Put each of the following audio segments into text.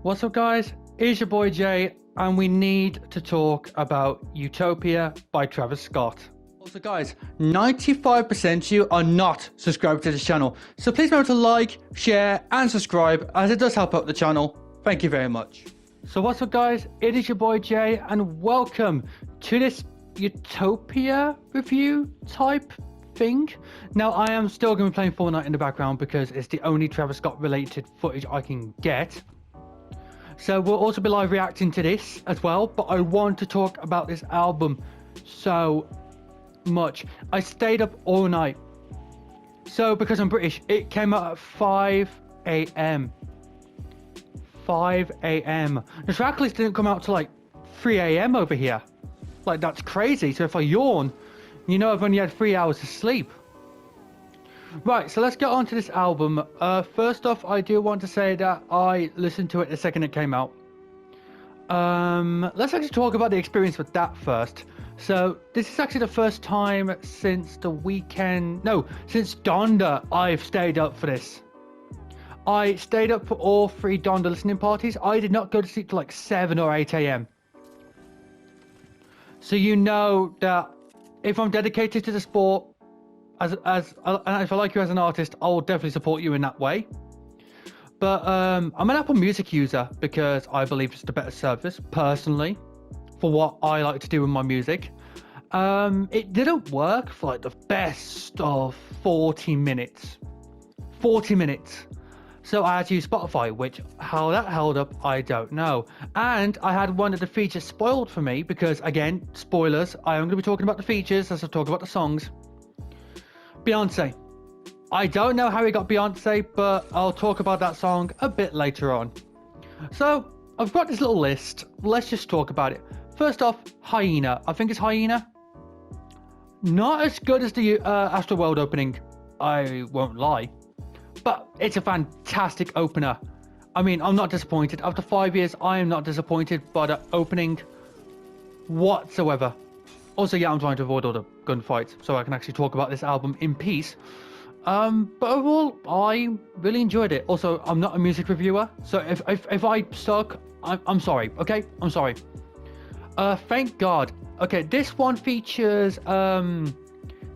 What's up, guys? It's your boy Jay, and we need to talk about Utopia by Travis Scott. Also, guys, 95% of you are not subscribed to this channel, so please remember to like, share, and subscribe, as it does help out the channel. Thank you very much. So what's up, guys? It is your boy Jay, and welcome to this Utopia review type thing. Now, I am still going to be playing Fortnite in the background because it's the only Travis Scott related footage I can get. So we'll also be live reacting to this as well, but I want to talk about this album so much. I stayed up all night. So because I'm British, it came out at 5 a.m. 5 a.m. The track list didn't come out till like 3 a.m. over here. Like, that's crazy. So if I yawn, you know I've only had 3 hours of sleep. Right, so let's get on to this album. First off, I do want to say that I listened to it the second it came out. Let's actually talk about the experience with that first. So this is actually the first time since since Donda I've stayed up for this. I stayed up for all 3 Donda listening parties. I did not go to sleep till like 7 or 8 a.m. So you know that if I'm dedicated to the sport, and if I like you as an artist, I will definitely support you in that way. But I'm an Apple Music user because I believe it's the better service, personally, for what I like to do with my music. It didn't work for like the best of 40 minutes. 40 minutes. So I had to use Spotify, which, how that held up, I don't know. And I had one of the features spoiled for me because, again, spoilers, I am going to be talking about the features as I talk about the songs. Beyonce. I don't know how he got Beyonce, but I'll talk about that song a bit later on. So, I've got this little list. Let's just talk about it. First off, Hyena. I think it's Hyena. Not as good as the Astroworld opening, I won't lie. But it's a fantastic opener. I mean, I'm not disappointed. After 5 years, I am not disappointed by the opening whatsoever. Also, yeah, I'm trying to avoid all the gunfights so I can actually talk about this album in peace. But overall, I really enjoyed it. Also, I'm not a music reviewer, so if I suck, I'm sorry, okay? I'm sorry. Thank God. Okay, this one features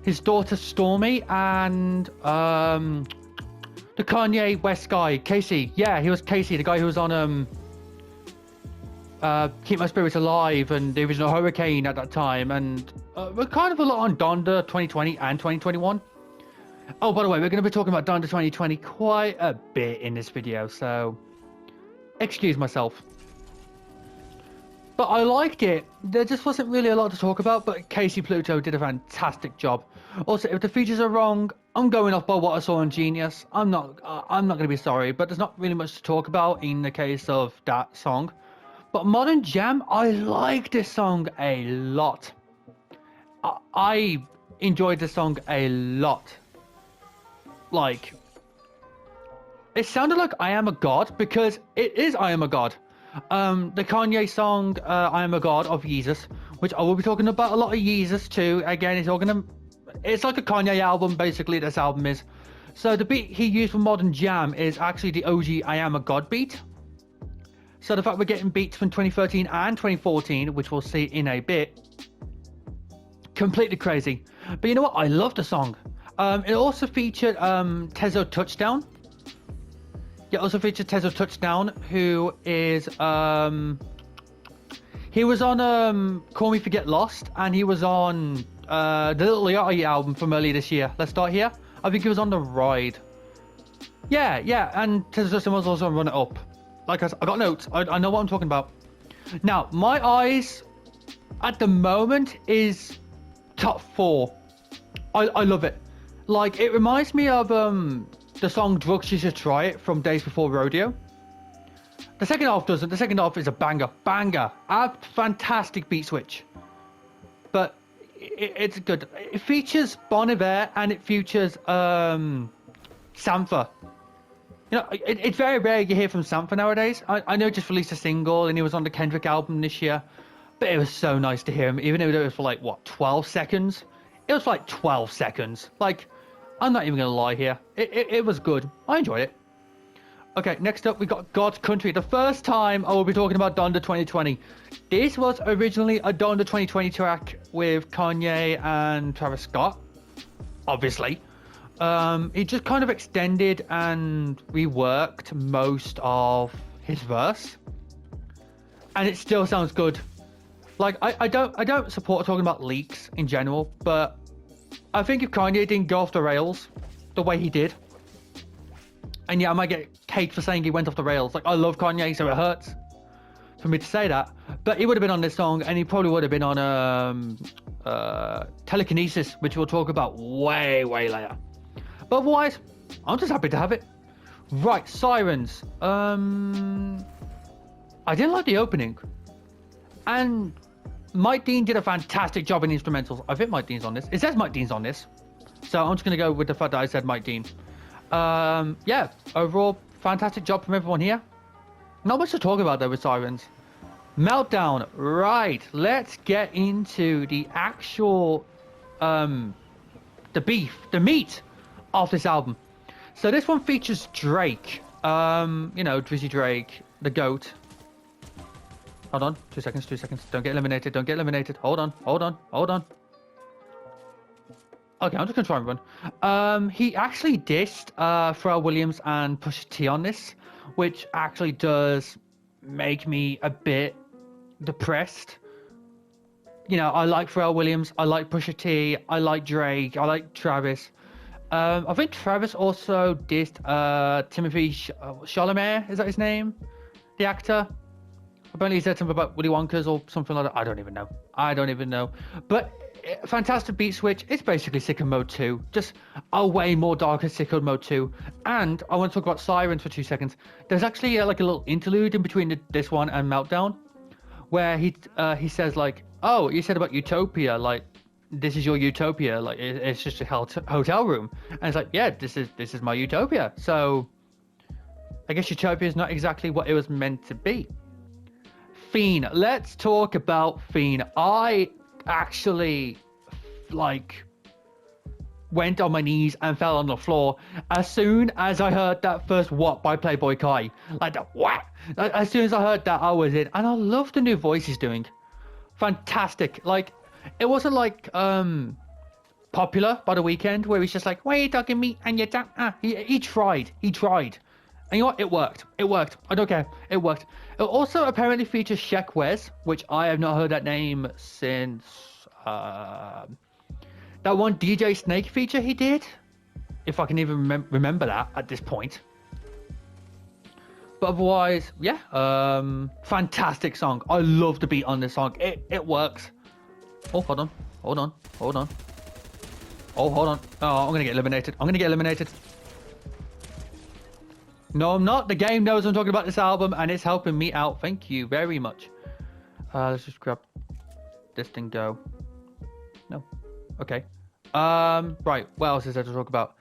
his daughter Stormy and the Kanye West guy, Casey. Yeah, he was Casey, the guy who was on Keep My Spirits Alive and the original Hurricane at that time, and we're kind of a lot on Donda 2020 and 2021. Oh, by the way, we're going to be talking about Donda 2020 quite a bit in this video, so excuse myself. But I liked it. There just wasn't really a lot to talk about, but Casey Pluto did a fantastic job. Also, if the features are wrong, I'm going off by what I saw on Genius. I'm not going to be sorry, but there's not really much to talk about in the case of that song. But Modern Jam, I like this song a lot. I enjoyed this song a lot. Like, it sounded like I Am a God, because it is I Am a God. The Kanye song, I Am a God of Jesus, which I will be talking about a lot of Jesus too. Again, it's like a Kanye album, basically, this album is. So the beat he used for Modern Jam is actually the OG I Am a God beat. So the fact we're getting beats from 2013 and 2014, which we'll see in a bit, completely crazy. But you know what? I love the song. It also featured Tezo Touchdown. Yeah, also featured Tezo Touchdown, who is he was on Call Me Forget Lost, and he was on the Little Yachty album from earlier this year. Let's start here. I think he was on The Ride. Yeah, and Tezo Touchdown was also on Run It Up. Like I got notes. I know what I'm talking about. Now, My Eyes at the moment is top 4. I love it. Like, it reminds me of the song Drugs You Should Try It from Days Before Rodeo. The second half doesn't. The second half is a banger. A fantastic beat switch. But it's good. It features Bon Iver and it features Sampha. You know, it's very rare you hear from Sampha nowadays. I know he just released a single and he was on the Kendrick album this year. But it was so nice to hear him, even though it was for like, what, 12 seconds? It was like 12 seconds. Like, I'm not even going to lie here. It was good. I enjoyed it. Okay, next up we got God's Country. The first time I will be talking about Donda 2020. This was originally a Donda 2020 track with Kanye and Travis Scott, obviously. It just kind of extended and reworked most of his verse, and it still sounds good. Like I don't support talking about leaks in general, but I think if Kanye didn't go off the rails the way he did, and yeah, I might get cake for saying he went off the rails. Like, I love Kanye, so it hurts for me to say that. But he would have been on this song, and he probably would have been on Telekinesis, which we'll talk about way later. But otherwise, I'm just happy to have it. Right, Sirens. I didn't like the opening. And Mike Dean did a fantastic job in the instrumentals. I think Mike Dean's on this. It says Mike Dean's on this. So I'm just going to go with the fact that I said Mike Dean. Yeah, overall, fantastic job from everyone here. Not much to talk about though with Sirens. Meltdown. Right, let's get into the actual, the meat of this album. So this one features Drake. You know, Drizzy Drake, the GOAT. Hold on, 2 seconds. Don't get eliminated. Hold on. Okay, I'm just gonna try and run. He actually dissed Pharrell Williams and Pusha T on this, which actually does make me a bit depressed. You know, I like Pharrell Williams, I like Pusha T, I like Drake, I like Travis. I think Travis also dissed Timothy Chalamet, is that his name? The actor? Apparently he said something about Willy Wonka's or something like that. I don't even know. But fantastic beat switch. It's basically Sicko Mode 2. Just a way more darker Sicko Mode 2. And I want to talk about Sirens for 2 seconds. There's actually like a little interlude in between this one and Meltdown, where he says like, oh, you said about Utopia, like this is your Utopia, like it's just a hotel room. And it's like, yeah, this is my Utopia. So I guess Utopia is not exactly what it was meant to be. Fiend. Let's talk about Fiend. I actually went on my knees and fell on the floor as soon as I heard that first "What" by Playboy Kai. Like the what? As soon as I heard that, I was in, and I love the new voice he's doing. Fantastic. Like, it wasn't like Popular by The Weeknd, where he's just like, "Why are you talking me?" And you don't. He tried. And you know what? It worked. I don't care. It worked. It also apparently features Sheck Wes, which I have not heard that name since that one DJ Snake feature he did. If I can even remember that at this point. But otherwise, yeah. Fantastic song. I love the beat on this song. It works. Oh, hold on. Oh, hold on. Oh, I'm going to get eliminated. No, I'm not. The game knows I'm talking about this album, and it's helping me out. Thank you very much. Let's just grab this thing. Go. No. Okay. Right. What else is there to talk about?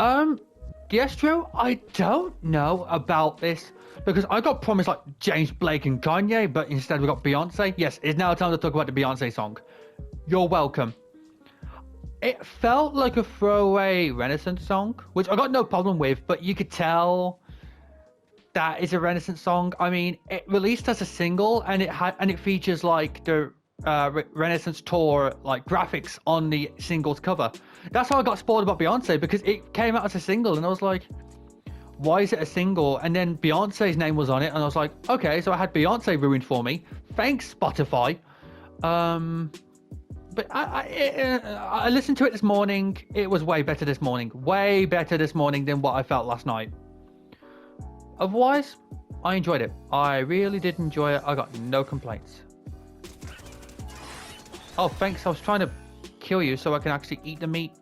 Diestro, I don't know about this because I got promised like James Blake and Kanye, but instead we got Beyonce. Yes, it's now time to talk about the Beyonce song. You're welcome. It felt like a throwaway Renaissance song, which I got no problem with, but you could tell that is a Renaissance song. I mean, it released as a single, and it features like the Renaissance tour like graphics on the single's cover. That's how I got spoiled about Beyonce, because it came out as a single, and I was like, why is it a single? And then Beyonce's name was on it, and I was like, okay, so I had Beyonce ruined for me. Thanks, Spotify. But I listened to it this morning. It was way better this morning than what I felt last night. Otherwise, I enjoyed it. I really did enjoy it. I got no complaints. Oh, thanks. I was trying to kill you so I can actually eat the meat.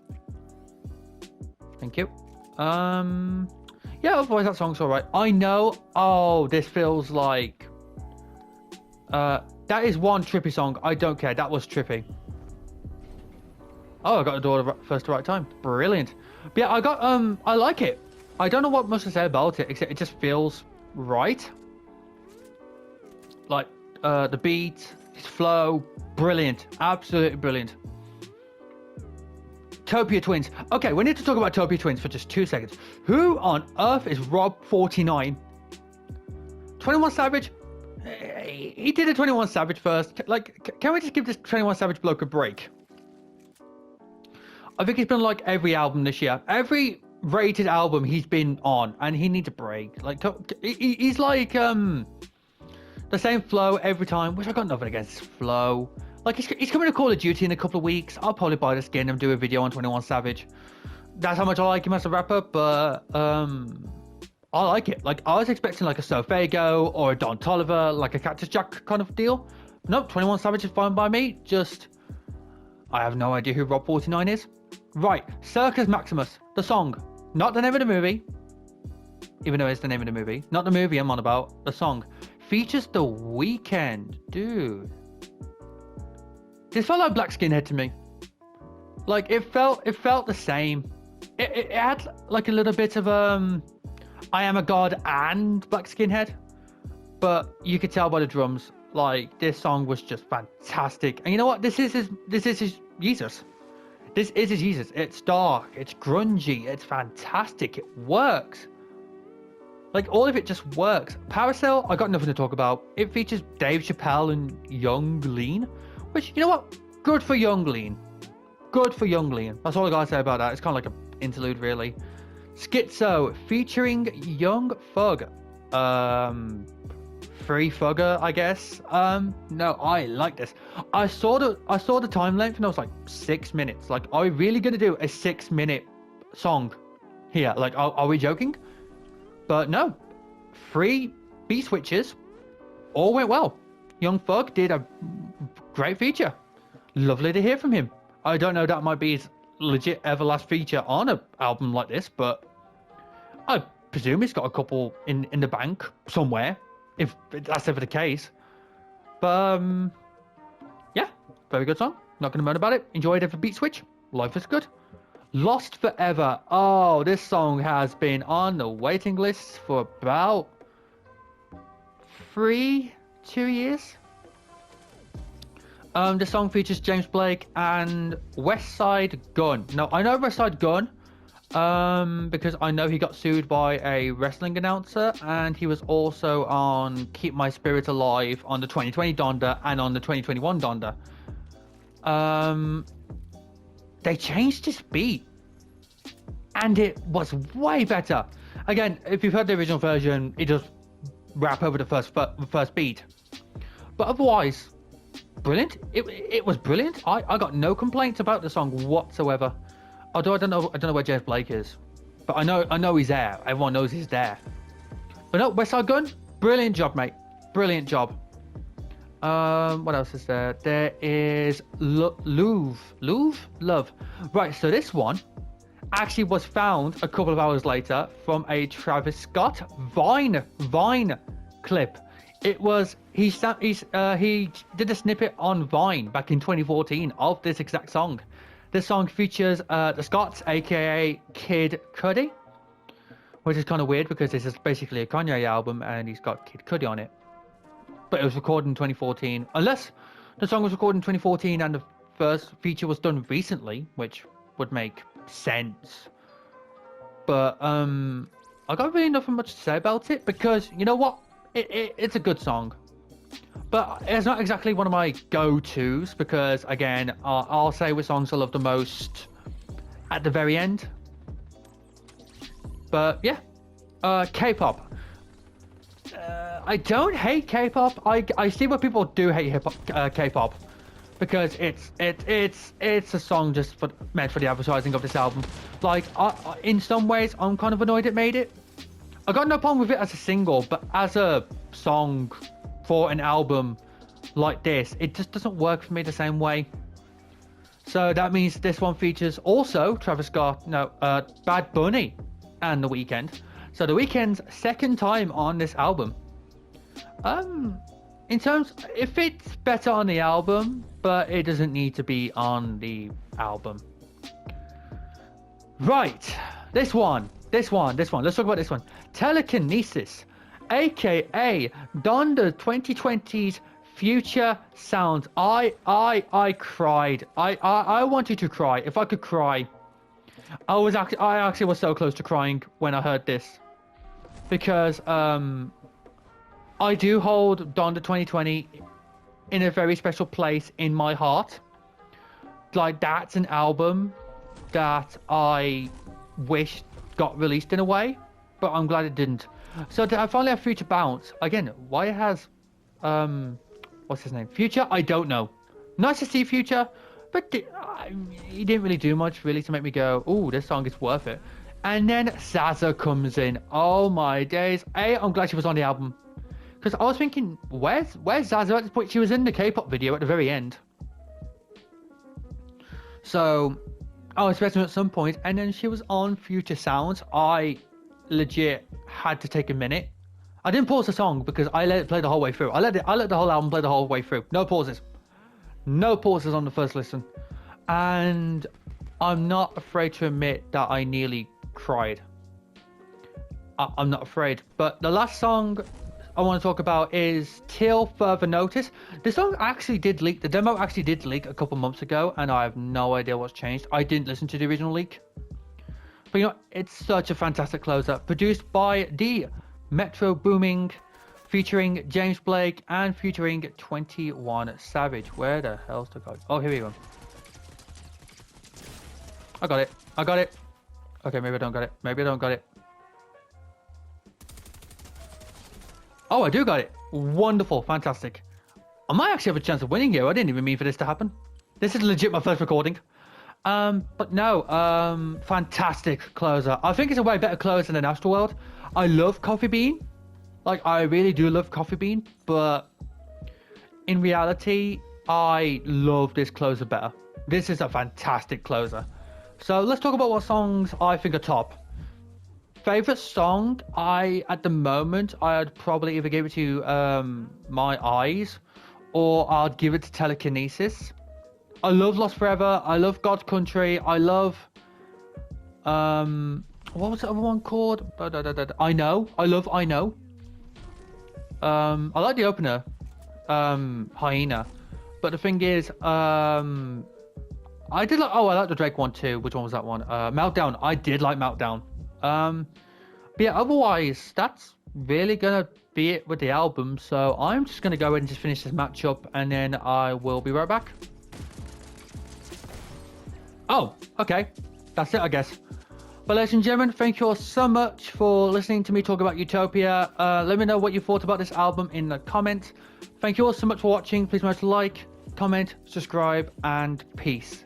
Thank you. Yeah, otherwise that song's alright. I know. Oh, this feels like that is one trippy song. I don't care. That was trippy. Oh, I got the door first to right time. Brilliant. But yeah, I like it. I don't know what much to say about it, except it just feels right. Like, the beat, his flow, brilliant. Absolutely brilliant. Utopia Twins. Okay, we need to talk about Utopia Twins for just 2 seconds. Who on earth is Rob49? 21 Savage? He did a 21 Savage first. Like, can we just give this 21 Savage bloke a break? I think he's been like every album this year. Every rated album he's been on, and he needs a break. Like, he's like the same flow every time, which I got nothing against flow. Like, he's coming to Call of Duty in a couple of weeks. I'll probably buy the skin and do a video on 21 Savage. That's how much I like him as a rapper, but I like it. Like, I was expecting like a Sofago or a Don Toliver, like a Cactus Jack kind of deal. Nope, 21 Savage is fine by me. Just, I have no idea who Rob49 is. Right, Circus Maximus, the song. Not the name of the movie. Even though it's the name of the movie. Not the movie I'm on about, the song. Features The Weeknd. Dude. This felt like Black Skinhead to me. Like, it felt the same. It had like a little bit of I Am a God and Black Skinhead, but you could tell by the drums, like, this song was just fantastic. And you know what? This is his Jesus. This is his Jesus. It's dark, it's grungy, it's fantastic, it works. Like, all of it just works. Parasail, I got nothing to talk about. It features Dave Chappelle and Young Lean, which, you know what? Good for Young Lean. Good for Young Lean. That's all I gotta say about that. It's kind of like an interlude, really. Schizo featuring Young Thug. Free Thugger, I guess. No, I like this. I saw the time length and I was like 6 minutes. Like, are we really gonna do a 6-minute song here? Like, are we joking? But no, 3 beat switches, all went well. Young Thug did a great feature. Lovely to hear from him. I don't know, that might be his legit ever last feature on an album like this, but I presume he's got a couple in the bank somewhere, if that's ever the case. But yeah, very good song. Not gonna moan about it. Enjoyed every beat switch. Life is good. Lost Forever. Oh, this song has been on the waiting list for about 2 years. The song features James Blake and West Side Gun. Now, I know West Side Gun because I know he got sued by a wrestling announcer, and he was also on Keep My Spirit Alive on the 2020 Donda and on the 2021 Donda. They changed his beat, and it was way better. Again, if you've heard the original version, it does rap over the first beat, but otherwise, brilliant. It was brilliant. I got no complaints about the song whatsoever. Although I don't know where James Blake is, but I know he's there. Everyone knows he's there. But no, West Side Gun, brilliant job, mate. Brilliant job. What else is there? There is Love. Right, so this one actually was found a couple of hours later from a Travis Scott Vine clip. It was he did a snippet on Vine back in 2014 of this exact song. This song features the Scotts, aka Kid Cudi, which is kind of weird because this is basically a Kanye album and he's got Kid Cudi on it. But it was recorded in 2014, unless the song was recorded in 2014 and the first feature was done recently, which would make sense. But I got really nothing much to say about it because, you know what, it's a good song, but it's not exactly one of my go-tos because, again, I'll say which songs I love the most at the very end. But yeah, K-pop. I don't hate K-pop. I see why people do hate K-pop because it's a song just meant for the advertising of this album. Like, in some ways, I'm kind of annoyed it made it. I got no problem with it as a single, but as a song for an album like this, it just doesn't work for me the same way. So that means this one features also Travis Scott, Bad Bunny, and The Weeknd. So The Weeknd's second time on this album. In terms, it fits better on the album, but it doesn't need to be on the album. Right, this one. Let's talk about this one. Telekinesis, aka Donda 2020's Future Sound. I cried. I wanted to cry. If I could cry, I actually was so close to crying when I heard this, because I do hold Donda 2020 in a very special place in my heart. Like, that's an album that I wish got released in a way, but I'm glad it didn't. So I finally have Future bounce again. Why has what's his name, Future? I don't know. Nice to see Future, but he didn't really do much really to make me go, oh, this song is worth it. And then SZA comes in. Oh my days. I'm glad she was on the album, because I was thinking, where's SZA at this point? She was in the K-pop video at the very end, so I was expecting her at some point, and then she was on Future Sounds. I legit had to take a minute. I didn't pause the song because I let it play the whole way through. I let the whole album play the whole way through. No pauses on the first listen. And I'm not afraid to admit that I nearly cried. I'm not afraid. But the last song I want to talk about is Till Further Notice. The song actually did leak. The demo actually did leak a couple months ago, and I have no idea what's changed. I didn't listen to the original leak. But you know, it's such a fantastic closer. Produced by the Metro Booming, featuring James Blake and featuring 21 Savage. Where the hell's the guy? Oh, here we go. I got it. Okay, maybe I don't got it. Oh, I do got it. Wonderful, fantastic. I might actually have a chance of winning here. I didn't even mean for this to happen. This is legit my first recording. But no, fantastic closer. I think it's a way better closer than Astroworld. I love Coffee Bean. Like, I really do love Coffee Bean, but in reality, I love this closer better. This is a fantastic closer. So let's talk about what songs I think are top. Favorite song, at the moment, I'd probably either give it to My Eyes, or I'd give it to Telekinesis. I love Lost Forever. I love God's Country. I love what was the other one called? I Know. I love I Know. I like the opener, Hyena. But the thing is, I like the Drake one too. Which one was that one? Meltdown. I did like Meltdown. But yeah, otherwise, that's really gonna be it with the album. So I'm just gonna go ahead and just finish this matchup, and then I will be right back. Oh, okay. That's it, I guess. But ladies and gentlemen, thank you all so much for listening to me talk about Utopia. Let me know what you thought about this album in the comments. Thank you all so much for watching. Please remember to like, comment, subscribe, and peace.